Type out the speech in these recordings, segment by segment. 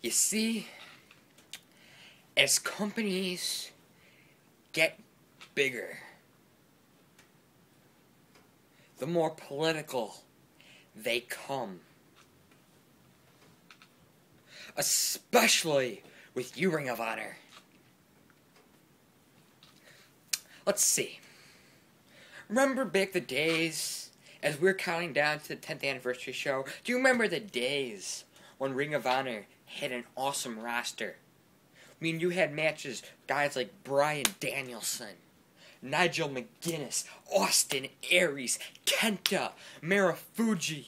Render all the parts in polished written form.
You see, as companies get bigger, the more political they come. Especially with you, Ring of Honor. Let's see. Remember back the days, as we're counting down to the 10th anniversary show, do you remember the days when Ring of Honor had an awesome roster? I mean, you had matches, guys like Bryan Danielson, Nigel McGuinness, Austin Aries, Kenta, Marufuji,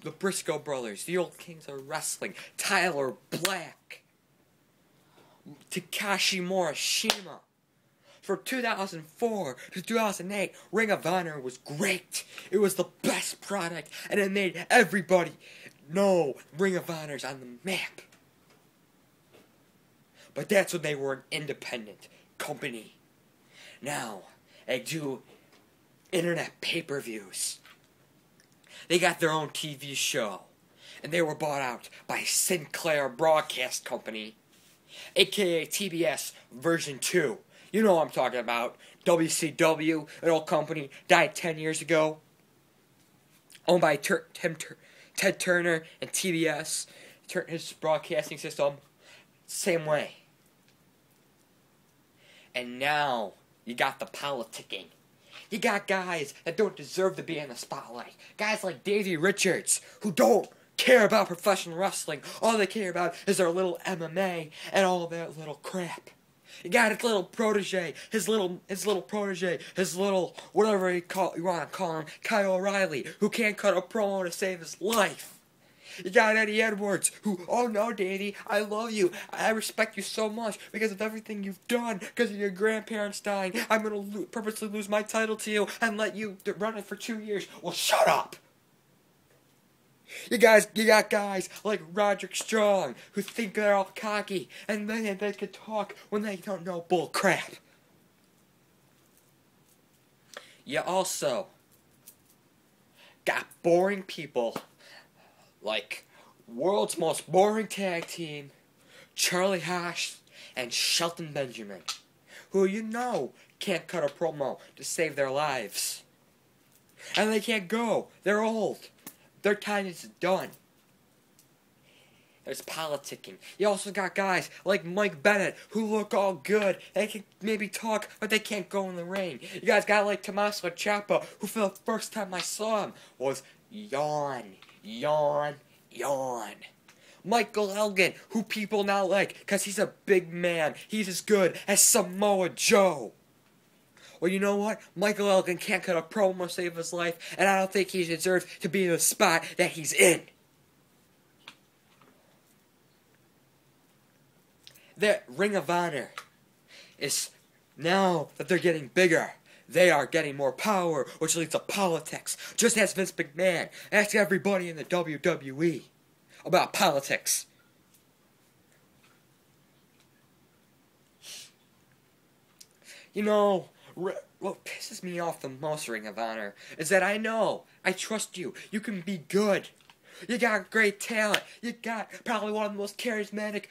the Briscoe brothers, the old kings of wrestling, Tyler Black, Takashi Morishima. From 2004 to 2008, Ring of Honor was great. It was the best product, and it made everybody know Ring of Honor's on the map. But that's when they were an independent company. Now, they do internet pay-per-views. They got their own TV show, and they were bought out by Sinclair Broadcast Company, aka TBS version 2. You know what I'm talking about. WCW, an old company, died 10 years ago. Owned by Ted Turner and TBS, his broadcasting system, same way. And now, you got the politicking. You got guys that don't deserve to be in the spotlight. Guys like Davey Richards, who don't care about professional wrestling. All they care about is their little MMA and all that little crap. You got his little protege, whatever you want to call him, Kyle O'Reilly, who can't cut a promo to save his life. You got Eddie Edwards, who, oh no, Davey, I love you. I respect you so much because of everything you've done, because of your grandparents dying. I'm going to purposely lose my title to you and let you run it for 2 years. Well, shut up. You got guys like Roderick Strong, who think they're all cocky, and then they can talk when they don't know bull crap. You also got boring people like world's most boring tag team, Charlie Hash and Shelton Benjamin, who you know can't cut a promo to save their lives. And they can't go. They're old. Their time is done. There's politicking. You also got guys like Mike Bennett who look all good. They can maybe talk, but they can't go in the ring. You guys got like Tommaso Ciampa, who for the first time I saw him was yawn. Michael Elgin, who people now like because he's a big man. He's as good as Samoa Joe. Well, you know what? Michael Elgin can't cut a promo to save his life, and I don't think he deserves to be in the spot that he's in. The Ring of Honor is, now that they're getting bigger, they are getting more power, which leads to politics. Just ask Vince McMahon. Ask everybody in the WWE about politics. You know, what pisses me off the most, Ring of Honor, is that I trust you. You can be good. You got great talent. You got probably one of the most charismatic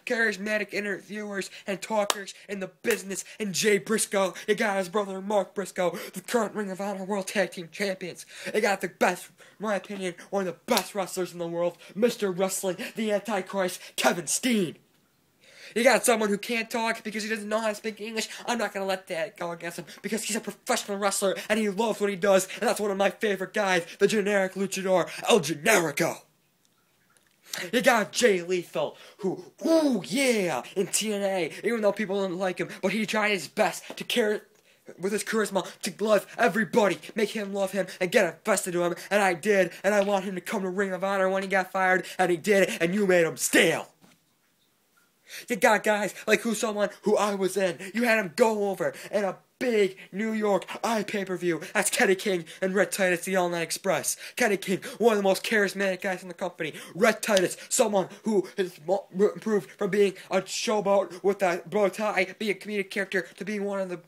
charismatic interviewers and talkers in the business, and Jay Briscoe. You got his brother Mark Briscoe, the current Ring of Honor World Tag Team Champions. You got the best, in my opinion, one of the best wrestlers in the world, Mr. Wrestling, the Antichrist, Kevin Steen. You got someone who can't talk because he doesn't know how to speak English. I'm not going to let that go against him because he's a professional wrestler and he loves what he does, and that's one of my favorite guys, the generic luchador, El Generico. You got Jay Lethal, who, ooh yeah, in TNA, even though people didn't like him, but he tried his best to care with his charisma to love everybody, make him love him, and get invested to him, and I did, and I want him to come to Ring of Honor when he got fired, and he did, and you made him stale. You got guys like someone who I was in. You had him go over in a big New York pay-per-view. That's Kenny King and Red Titus, the All Night Express. Kenny King, one of the most charismatic guys in the company. Red Titus, someone who has improved from being a showboat with a bow tie, being a comedic character, to being one of the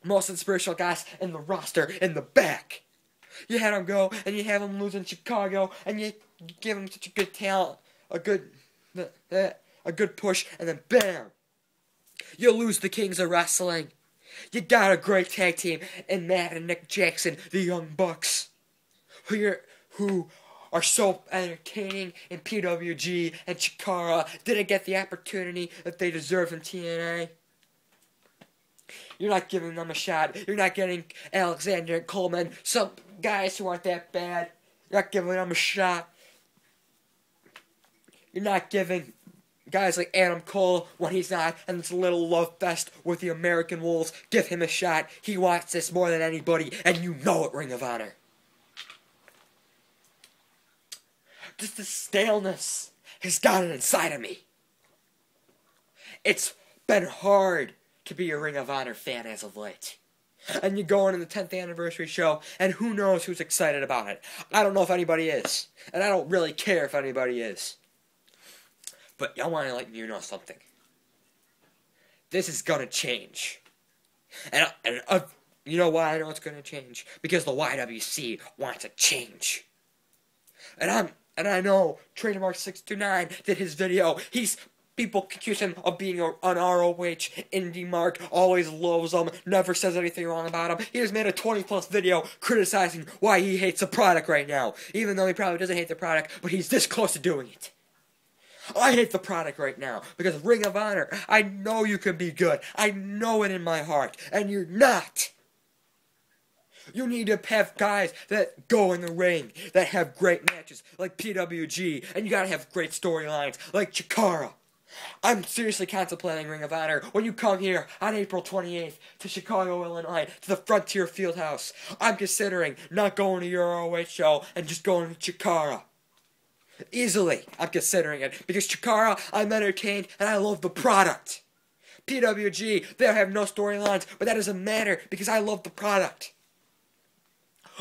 most inspirational guys in the roster in the back. You had him go, and you have him lose in Chicago, and you give him such a good talent, a good push, and then bam, you lose the Kings of Wrestling. You got a great tag team in Matt and Nick Jackson, the Young Bucks, who are so entertaining in PWG, and Chikara didn't get the opportunity that they deserve in TNA. You're not giving them a shot. You're not getting Alexander and Coleman, some guys who aren't that bad. You're not giving them a shot. You're not giving guys like Adam Cole when he's not, and this little love fest with the American Wolves. Give him a shot. He wants this more than anybody, and you know it, Ring of Honor. Just the staleness has gotten inside of me. It's been hard to be a Ring of Honor fan as of late. And you go into the 10th anniversary show, and who knows who's excited about it. I don't know if anybody is. And I don't really care if anybody is. But I want to let you know something. This is going to change. And you know why I know it's going to change? Because the YWC wants to change. And I know Trademark 629 did his video. People accuse him of being an ROH indie mark, always loves him, never says anything wrong about him. He just made a 20+ video criticizing why he hates the product right now. Even though he probably doesn't hate the product, but he's this close to doing it. I hate the product right now, because Ring of Honor, I know you can be good. I know it in my heart, and you're not. You need to have guys that go in the ring, that have great matches, like PWG, and you gotta have great storylines, like Chikara. I'm seriously contemplating Ring of Honor when you come here on April 28th to Chicago, Illinois, to the Frontier Fieldhouse. I'm considering not going to your ROH show and just going to Chikara. Easily, I'm considering it, because Chikara, I'm entertained, and I love the product. PWG, they have no storylines, but that doesn't matter, because I love the product.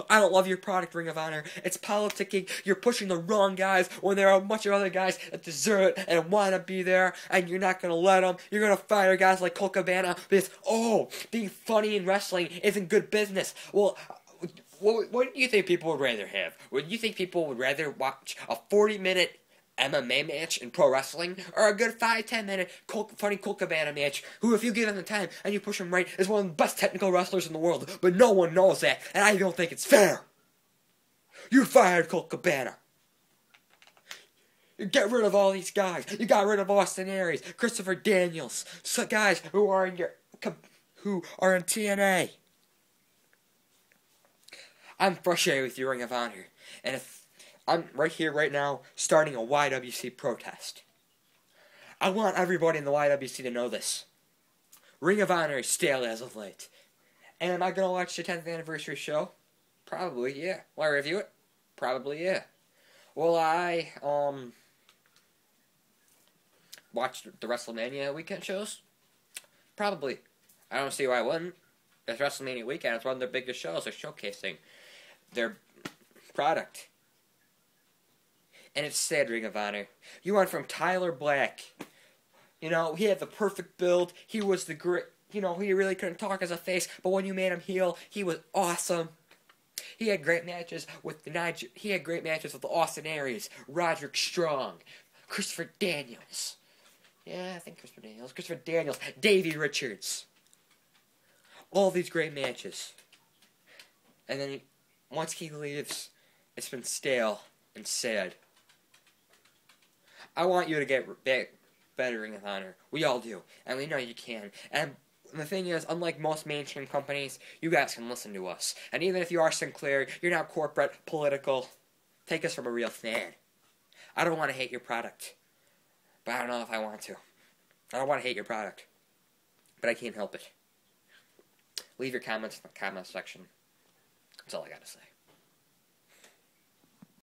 I don't love your product, Ring of Honor. It's politicking. You're pushing the wrong guys when there are a bunch of other guys that deserve it and want to be there, and you're not going to let them. You're going to fire guys like Colt Cabana because, being funny in wrestling isn't good business. Well, what do you think people would rather have? Would you think people would rather watch a 40-minute MMA match in pro wrestling, or a good 5-10 minute funny Colt Cabana match, who, if you give him the time and you push him right, is one of the best technical wrestlers in the world, but no one knows that, and I don't think it's fair. You fired Colt Cabana. You get rid of all these guys. You got rid of Austin Aries, Christopher Daniels, so guys who are in TNA. I'm frustrated with you, Ring of Honor, and if I'm right here, right now, starting a YWC protest. I want everybody in the YWC to know this. Ring of Honor is stale as of late. And am I going to watch the 10th anniversary show? Probably, yeah. Will I review it? Probably, yeah. Will I, watch the WrestleMania weekend shows? Probably. I don't see why I wouldn't. It's WrestleMania weekend. It's one of their biggest shows. They're showcasing their product. And it's sad, Ring of Honor. You went from Tyler Black. He had the perfect build. He was the great. He really couldn't talk as a face. But when you made him heel, he was awesome. He had great matches with Austin Aries, Roderick Strong, Christopher Daniels. Yeah, I think Christopher Daniels, Davey Richards. All these great matches. And then once he leaves, it's been stale and sad. I want you to get back better, Ring of Honor. We all do. And we know you can. And the thing is, unlike most mainstream companies, you guys can listen to us. And even if you are Sinclair, you're not corporate, political. Take us from a real fan. I don't want to hate your product. But I don't know if I want to. I don't want to hate your product. But I can't help it. Leave your comments in the comment section. That's all I gotta say.